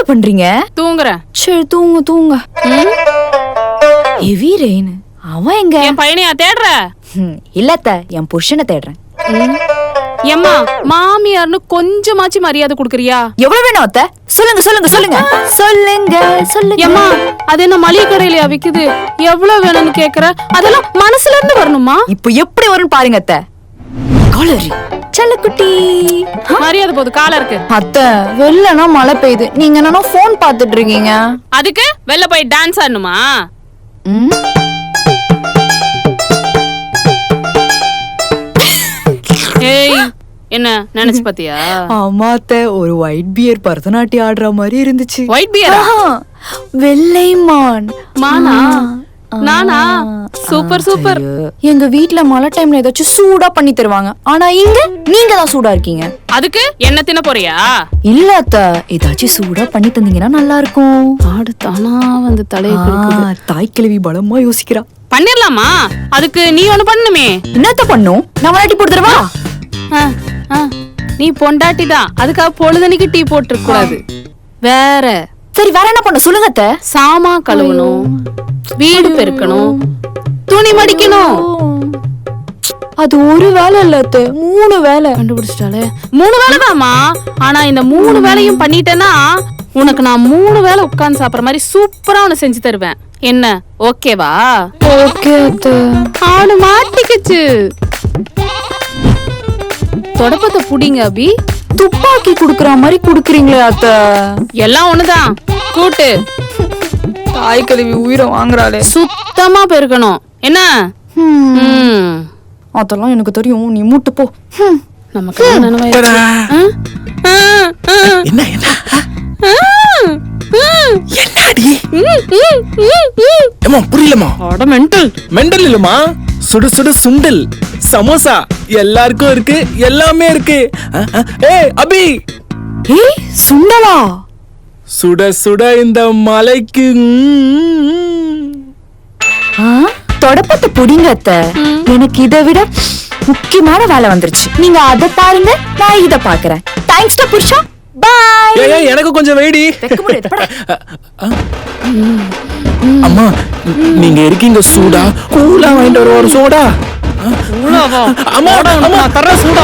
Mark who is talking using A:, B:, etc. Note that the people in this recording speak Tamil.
A: பண்றீங்க?
B: தூங்குறேன்.
A: சரி தூங்க தூங்க. Heavy rain. அவன் எங்க?
B: என் பையனையா தேடுற?
A: இல்லத்த, என் புருஷனை தேடுறேன்.
B: எம்மா, மாமியார்னு கொஞ்சமாச்சு மரியாதை குடுக்குறியா?
A: எவ்வளவு வேணும் அத்த? சொல்லுங்க சொல்லுங்க சொல்லுங்க சொல்லுங்க சொல்லுங்க.
B: எம்மா, அது என்ன மளிகை கடையிலயா விக்குது? எவ்வளவு வேணும்னு கேக்குற? அதெல்லாம் மனசுல இருந்து வரணுமா?
A: இப்போ எப்படி வரும்னு பாருங்க அத்த. காலரி செல்லக்குட்டி
B: மரியாதை போது கால இருக்கு.
A: அத்த, வெள்ளனா மழை பெய்யுது, நீங்க என்னன்னா போன் பாத்துட்டு இருக்கீங்க.
B: அதுக்கு வெளில போய் டான்ஸ் ஆடணுமா? ஏய், என்ன நினைச்சு பாத்தியா?
A: ஆமா அத்த, ஒரு ஒயிட் பியர் பரதநாட்டியம் ஆடுற மாதிரி இருந்துச்சு.
B: ஒயிட் பியரா?
A: வெள்ளை மான்.
B: மானா? நானா? Super super.
A: எங்க வீட்ல மழை டைம்ல ஏதாச்சும் சூடா பண்ணி தருவாங்க, ஆனா இங்க நீங்க தான் சூடா இருக்கீங்க.
B: அதுக்கு என்ன தின்ன போறியா?
A: இல்ல அத்த, ஏதாச்சும் சூடா பண்ணி தந்தீங்கன்னா நல்லா இருக்கும்.
B: ஆடு தானா வந்து தலையை குலுக்குது.
A: தாய் கிழவி பலமா யோசிக்கிறா.
B: பண்ணிரலாமா? அதுக்கு நீ ஒண்ணு பண்ணுமே.
A: என்னத்த பண்ணும்? நான் விளையாட்டி போட்டுருவா.
B: நீ பொண்டாட்டி தான், அதுக்காக பொழுதனைக்கு டீ போட்டுருக்க கூடாது. வேற
A: சரி, வேற என்ன பண்ண சொல்லுங்க அத்த.
B: சாமா கழுவணும், வீடு பெருக்கணும், துணி மடிக்கணும்.
A: அது ஒரு வேலை இல்ல அத்த, 3 வேலை.
B: கண்டுபிடிச்சிட்டாலே 3 வேலைதாமா. ஆனா இந்த 3 வேலையும் பண்ணிட்டேன்னா உனக்கு நான் 3 வேலை உட்கார்ந்து சாப்பிடுற மாதிரி சூப்பரா உனக்கு செஞ்சு தருவேன். என்ன ஓகேவா?
A: ஓகே அத்த.
B: ஆளு மாட்டிக்கிச்சு. தொடப்பத்தை புடிங்க அபி.
A: துப்பாக்கி குடுக்கற மாதிரி குடுக்குறீங்களே அத்த.
B: எல்லாம் ஒண்ணுதான், கூட்டு.
A: தாய் கழுவி உயிரை வாங்குறாளே.
B: சுத்தமா பெருக்கணும் என்ன?
A: அதெல்லாம் எனக்கு தெரியும், நீ மூட்டு போ.
B: நமக்கு
C: என்ன என்ன என்னடி? ஏமா புரியலமா?
B: அட மெண்டல்.
C: மெண்டல் இல்லமா, சுடு சுடு சுண்டல் சமோசா எல்லாருக்கும் இருக்கு, எல்லாமே இருக்கு. ஏய் அபி.
A: ஏய் சுண்டலா?
C: சுட சுட இந்த மலைக்கு.
A: தொடப்பத்தை புடிங்க அத்த. எனக்கு இதை விட முக்கியமான வேலை வந்துருச்சு. நீங்க அதை பாருங்க, நான் இதை பாக்குறேன். Thanks to Purusha. பை.
C: ஏய் எனக்கு கொஞ்சம் வெயிடி. அம்மா, நீங்க இருக்கீங்க சூடா கூலா வாங்கிட்டு வர ஒரு சோடா.
B: அம்மா
C: அம்மா தர சூடா.